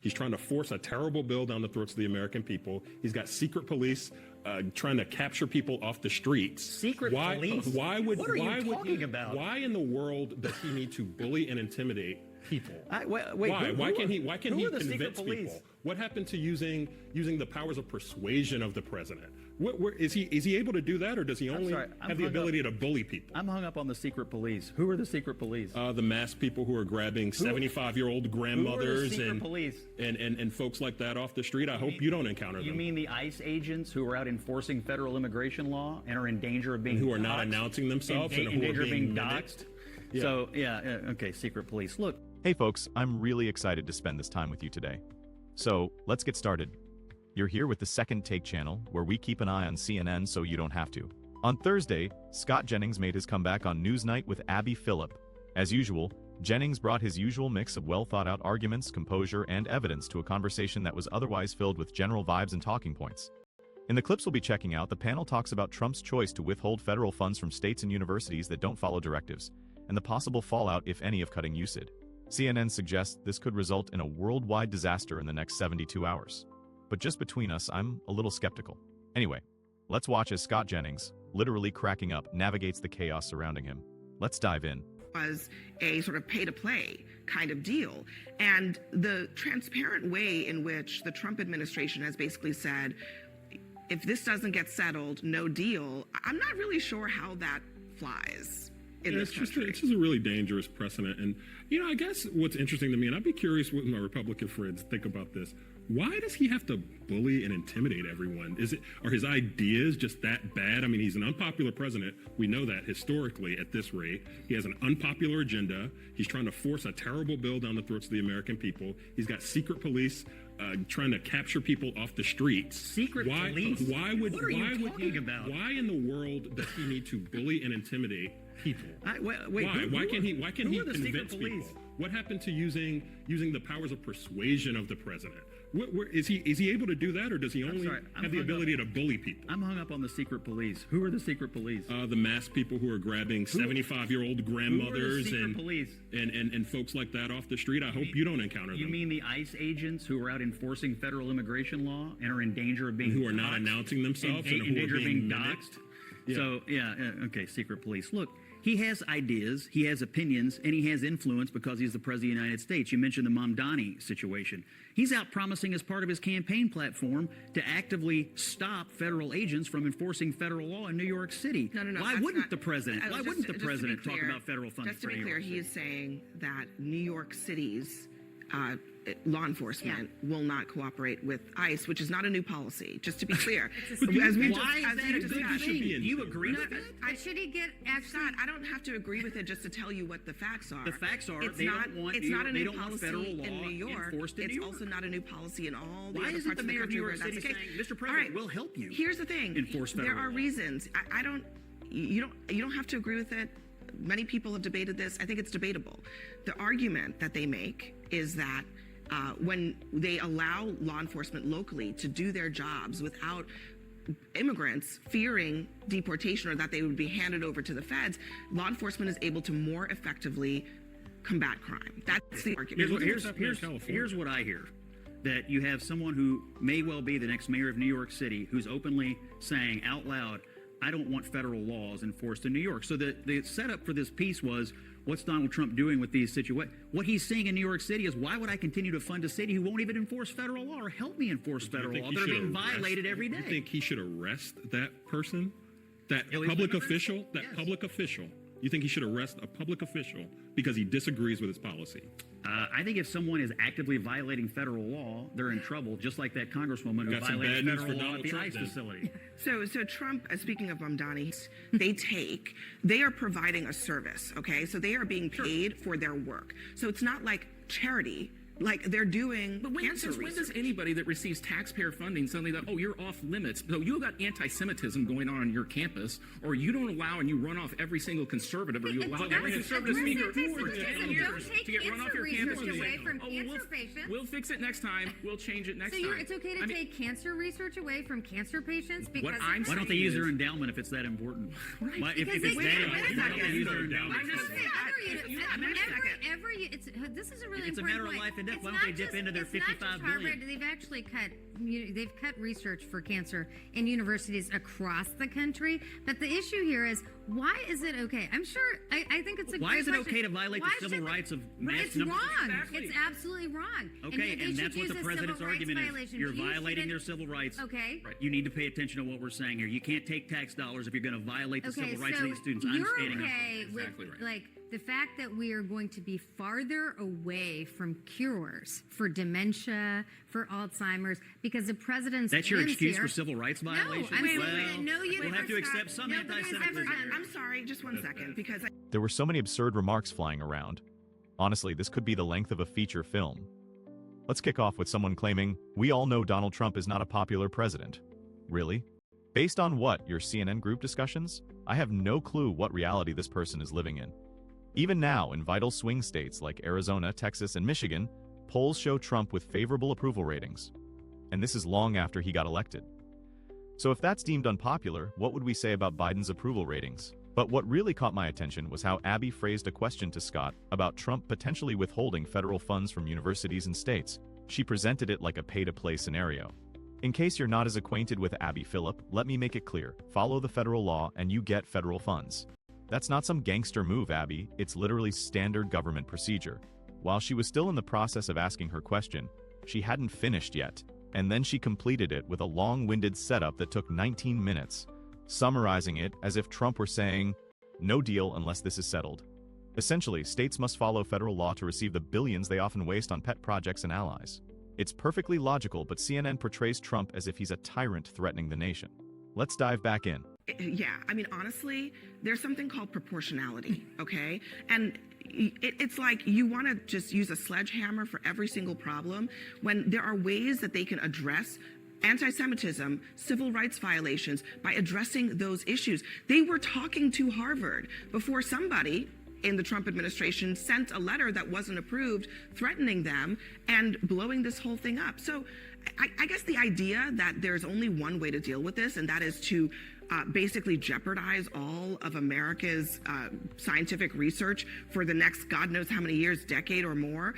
He's trying to force a terrible bill down the throats of the American people. He's got secret police trying to capture people off the streets. Secret police? Why would, what are you talking about? Why in the world does he need to bully and intimidate people? Wait, Why can't he convince police? people? What happened to using the powers of persuasion of the president? Is he able to do that, or does he only have the ability to bully people? I'm hung up on the secret police. Who are the secret police? The masked people who are grabbing 75-year-old grandmothers and folks like that off the street. I hope you don't encounter them. You mean the ICE agents who are out enforcing federal immigration law and are in danger of being who are not announcing themselves and who are being doxxed? Yeah. So, okay, secret police. Look. Hey folks, I'm really excited to spend this time with you today. So, let's get started. You're here with the Second Take channel, where we keep an eye on CNN so you don't have to. On Thursday, Scott Jennings made his comeback on NewsNight with Abby Phillip. As usual, Jennings brought his usual mix of well-thought-out arguments, composure, and evidence to a conversation that was otherwise filled with general vibes and talking points. In the clips we'll be checking out, the panel talks about Trump's choice to withhold federal funds from states and universities that don't follow directives, and the possible fallout, if any, of cutting USAID. CNN suggests this could result in a worldwide disaster in the next 72 hours. But just between us, I'm a little skeptical. Anyway, let's watch as Scott Jennings, literally cracking up, navigates the chaos surrounding him. Let's dive in. Was a sort of pay-to-play kind of deal. And the transparent way in which the Trump administration has basically said, if this doesn't get settled, no deal, I'm not really sure how that flies. It's just a really dangerous precedent. And, I guess what's interesting to me, and I'd be curious what my Republican friends think about this, why does he have to bully and intimidate everyone? Are his ideas just that bad? I mean, he's an unpopular president. We know that historically at this rate. He has an unpopular agenda. He's trying to force a terrible bill down the throats of the American people. He's got secret police trying to capture people off the streets. Secret police? Why in the world does he need to bully and intimidate people? Why can't he convince people? What happened to using the powers of persuasion of the president? Is he able to do that, or does he only have the ability to bully people? I'm hung up on the secret police. Who are the secret police? The masked people who are grabbing 75-year-old grandmothers and folks like that off the street. I hope you don't encounter them. You mean the ICE agents who are out enforcing federal immigration law and are in danger of being who are not announcing themselves and who are being doxxed? Yeah. So, okay, secret police. Look, he has ideas, he has opinions, and he has influence because he's the President of the United States. You mentioned the Mamdani situation. He's out promising as part of his campaign platform to actively stop federal agents from enforcing federal law in New York City. No. Why wouldn't the president talk about federal funds? Just to be clear, he is saying that New York City's law enforcement will not cooperate with ICE, which is not a new policy, just to be clear. Do you agree with that? Should he get Scott, I don't have to agree with it just to tell you what the facts are. The facts are it's not a new policy in New York. It's also not a new policy in all the other parts of the country where that's the case. Mr. President, we'll help you. Here's the thing. Enforce federal law. There are reasons. You don't have to agree with it. Many people have debated this. I think it's debatable. The argument that they make is that when they allow law enforcement locally to do their jobs without immigrants fearing deportation or that they would be handed over to the feds, law enforcement is able to more effectively combat crime. That's the argument. Here's what I hear. That you have someone who may well be the next mayor of New York City who's openly saying out loud, I don't want federal laws enforced in New York. So the setup for this piece was, what's Donald Trump doing with these situations? What he's seeing in New York City is, why would I continue to fund a city who won't even enforce federal law or help me enforce federal law? They're being violated every day. You think he should arrest that person? That public official? Public official? You think he should arrest a public official because he disagrees with his policy? I think if someone is actively violating federal law, they're in trouble, just like that congresswoman who violated federal law at the ICE facility. So Trump, speaking of Mamdani, they are providing a service, okay? So they are being paid for their work. So it's not like charity. Like they're doing cancer research. When does anybody that receives taxpayer funding suddenly that, oh, you're off limits? So you've got anti-Semitism going on your campus, or you don't allow and you run off every single conservative, or you allow every conservative speaker to get run off your campus. Away from cancer patients. We'll fix it next time. We'll change it next time. So it's okay to take cancer research away from cancer patients? Because why don't they use their endowment if it's that important? Right. If it's that important, why don't they use their endowment? This is a really important point. It's a matter of life and depth. Why don't they dip into their It's not just 55 Harvard. billion? They've actually cut research for cancer in universities across the country. But the issue here is, why is it okay? I'm sure. I think it's a. Why great is it question. okay to violate Why the civil should- rights of Right, mass it's numbers? wrong. Exactly. It's absolutely wrong. Okay, and and they that's should what the use a president's civil rights argument is. violation, You're but you violating shouldn't- their civil rights. Okay. Right. You need to pay attention to what we're saying here. You can't take tax dollars if you're going to violate the Okay, civil rights so of these students. I'm you're standing up. okay with Exactly right. like the fact that we are going to be farther away from cures for dementia, for Alzheimer's, because the president's That's your ends excuse here. for civil rights violations? I'm saying well, that no we'll have to university- accept some no, but anti-Semitism. I'm sorry, just one second, because There were so many absurd remarks flying around. Honestly, this could be the length of a feature film. Let's kick off with someone claiming, "We all know Donald Trump is not a popular president." Really? Based on what, your CNN group discussions? I have no clue what reality this person is living in. Even now, in vital swing states like Arizona, Texas, and Michigan, polls show Trump with favorable approval ratings. And this is long after he got elected. So if that's deemed unpopular, what would we say about Biden's approval ratings? But what really caught my attention was how Abby phrased a question to Scott about Trump potentially withholding federal funds from universities and states. She presented it like a pay-to-play scenario. In case you're not as acquainted with Abby Phillip, let me make it clear. Follow the federal law and you get federal funds. That's not some gangster move, Abby. It's literally standard government procedure. While she was still in the process of asking her question, she hadn't finished yet. And then she completed it with a long-winded setup that took 19 minutes, summarizing it as if Trump were saying, "No deal unless this is settled." Essentially, states must follow federal law to receive the billions they often waste on pet projects and allies. It's perfectly logical, but CNN portrays Trump as if he's a tyrant threatening the nation. Let's dive back in. yeah, I mean, honestly, there's something called proportionality, okay? And it's like you want to just use a sledgehammer for every single problem when there are ways that they can address anti-Semitism, civil rights violations by addressing those issues. They were talking to Harvard before somebody in the Trump administration sent a letter that wasn't approved, threatening them and blowing this whole thing up. So I guess the idea that there's only one way to deal with this, and that is to basically jeopardize all of America's scientific research for the next God knows how many years, decade or more,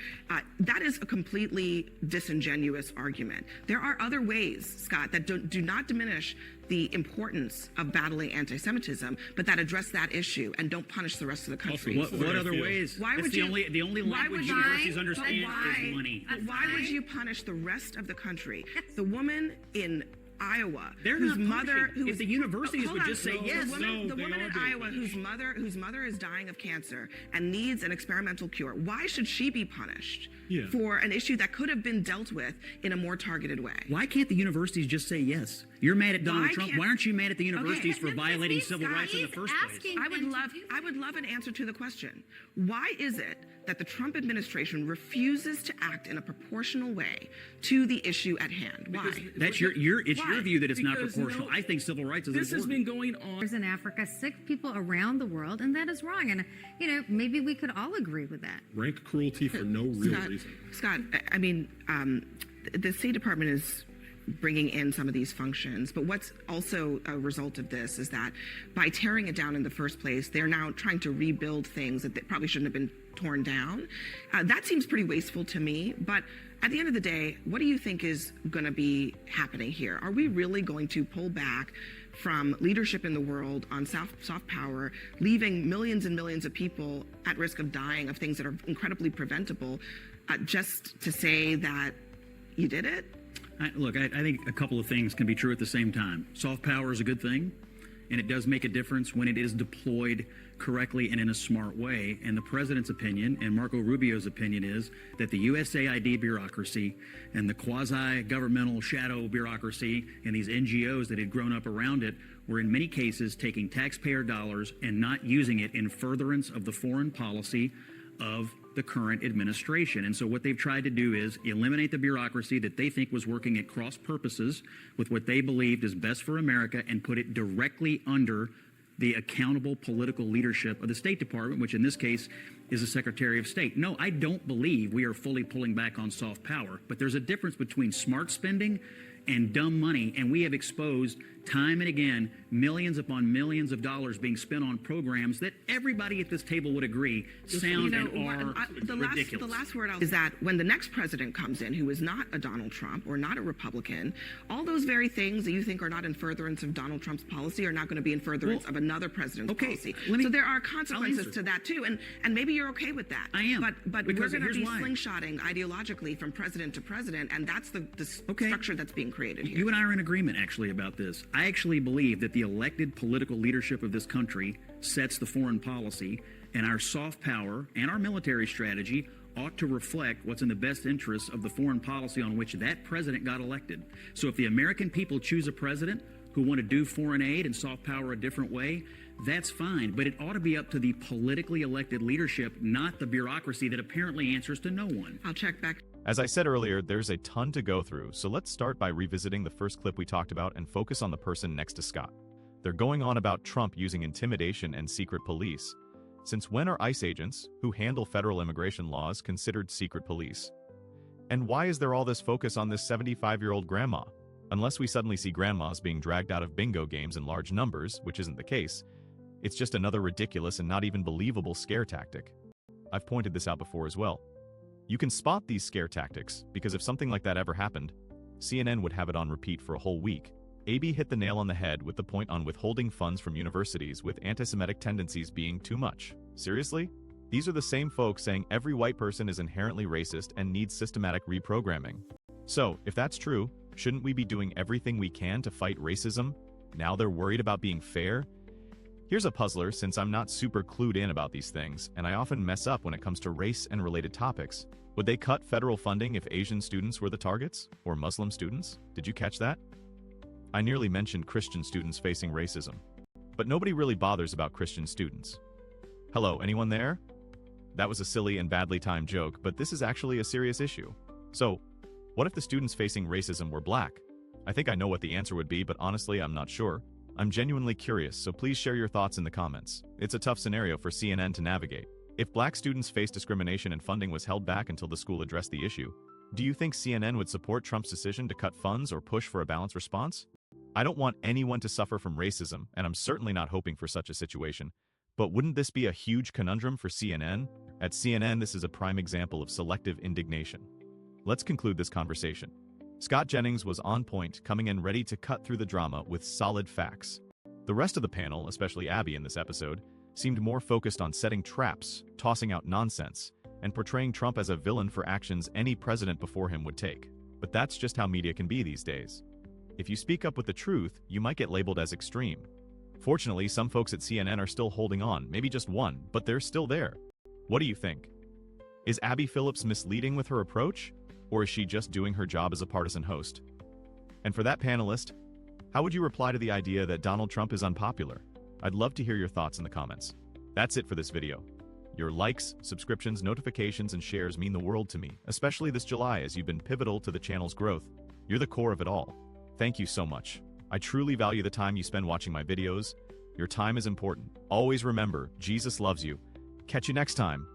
that is a completely disingenuous argument. There are other ways, Scott, that do not diminish the importance of battling anti-Semitism, but that address that issue and don't punish the rest of the country. What other ways? Why It's would the you? only why language would you- universities but understand why? is money. But why would you punish the rest of the country? The woman in Iowa, They're whose not mother, punishing. If the universities hold would on. just say yes. the woman, No, the they woman are in being Iowa punished. whose mother is dying of cancer and needs an experimental cure. Why should she be punished Yeah. for an issue that could have been dealt with in a more targeted way? Why can't the universities just say yes? You're mad at Donald Why Trump. can't- Why aren't you mad at the universities Okay. for violating civil Scott, rights in the he's first place? asking I would them to love do I would love an answer to the question. Why is it that the Trump administration refuses to act in a proportional way to the issue at hand? Why? That's it's your Why? view that it's not Because, proportional. I think civil rights is This has important. been going on. in Africa, sick people around the world, and that is wrong. And maybe we could all agree with that. Rank cruelty for no real reason. Scott, I mean, the State Department is bringing in some of these functions, but what's also a result of this is that by tearing it down in the first place, they're now trying to rebuild things that probably shouldn't have been torn down. That seems pretty wasteful to me, but at the end of the day, what do you think is going to be happening here? Are we really going to pull back from leadership in the world on soft power, leaving millions and millions of people at risk of dying of things that are incredibly preventable, just to say that you did it? Look, I think a couple of things can be true at the same time. Soft power is a good thing, and it does make a difference when it is deployed correctly and in a smart way. And the president's opinion and Marco Rubio's opinion is that the USAID bureaucracy and the quasi-governmental shadow bureaucracy and these NGOs that had grown up around it were in many cases taking taxpayer dollars and not using it in furtherance of the foreign policy of the current administration. And so what they've tried to do is eliminate the bureaucracy that they think was working at cross purposes with what they believed is best for America and put it directly under the accountable political leadership of the State Department, which in this case is the Secretary of State. No, I don't believe we are fully pulling back on soft power, but there's a difference between smart spending and dumb money, and we have exposed time and again millions upon millions of dollars being spent on programs that everybody at this table would agree sound and are ridiculous. The last word is that when the next president comes in, who is not a Donald Trump or not a Republican, all those very things that you think are not in furtherance of Donald Trump's policy are not going to be in furtherance of another president's policy. So there are consequences to that too, and maybe you're okay with that. I am. But we're going to be slingshotting ideologically from president to president, and that's the structure that's being created here. You and I are in agreement, actually, about this. I actually believe that the elected political leadership of this country sets the foreign policy, and our soft power and our military strategy ought to reflect what's in the best interests of the foreign policy on which that president got elected. So if the American people choose a president who want to do foreign aid and soft power a different way, that's fine, but it ought to be up to the politically elected leadership, not the bureaucracy that apparently answers to no one. I'll check back. As I said earlier, there's a ton to go through, so let's start by revisiting the first clip we talked about and focus on the person next to Scott. They're going on about Trump using intimidation and secret police. Since when are ICE agents, who handle federal immigration laws, considered secret police? And why is there all this focus on this 75-year-old grandma? Unless we suddenly see grandmas being dragged out of bingo games in large numbers, which isn't the case, it's just another ridiculous and not even believable scare tactic. I've pointed this out before as well. You can spot these scare tactics, because if something like that ever happened, CNN would have it on repeat for a whole week. Abby hit the nail on the head with the point on withholding funds from universities with anti-Semitic tendencies being too much. Seriously? These are the same folks saying every white person is inherently racist and needs systematic reprogramming. So, if that's true, shouldn't we be doing everything we can to fight racism? Now they're worried about being fair? Here's a puzzler, since I'm not super clued in about these things, and I often mess up when it comes to race and related topics. Would they cut federal funding if Asian students were the targets? Or Muslim students? Did you catch that? I nearly mentioned Christian students facing racism. But nobody really bothers about Christian students. Hello, anyone there? That was a silly and badly timed joke, but this is actually a serious issue. So, what if the students facing racism were black? I think I know what the answer would be, but honestly, I'm not sure. I'm genuinely curious, so please share your thoughts in the comments. It's a tough scenario for CNN to navigate. If black students face discrimination and funding was held back until the school addressed the issue, do you think CNN would support Trump's decision to cut funds or push for a balanced response? I don't want anyone to suffer from racism, and I'm certainly not hoping for such a situation. But wouldn't this be a huge conundrum for CNN? At CNN, this is a prime example of selective indignation. Let's conclude this conversation. Scott Jennings was on point, coming in ready to cut through the drama with solid facts. The rest of the panel, especially Abby in this episode, seemed more focused on setting traps, tossing out nonsense, and portraying Trump as a villain for actions any president before him would take. But that's just how media can be these days. If you speak up with the truth, you might get labeled as extreme. Fortunately, some folks at CNN are still holding on, maybe just one, but they're still there. What do you think? Is Abby Phillips misleading with her approach? Or is she just doing her job as a partisan host? And for that panelist, how would you reply to the idea that Donald Trump is unpopular? I'd love to hear your thoughts in the comments. That's it for this video. Your likes, subscriptions, notifications, and shares mean the world to me, especially this July, as you've been pivotal to the channel's growth. You're the core of it all. Thank you so much. I truly value the time you spend watching my videos. Your time is important. Always remember, Jesus loves you. Catch you next time.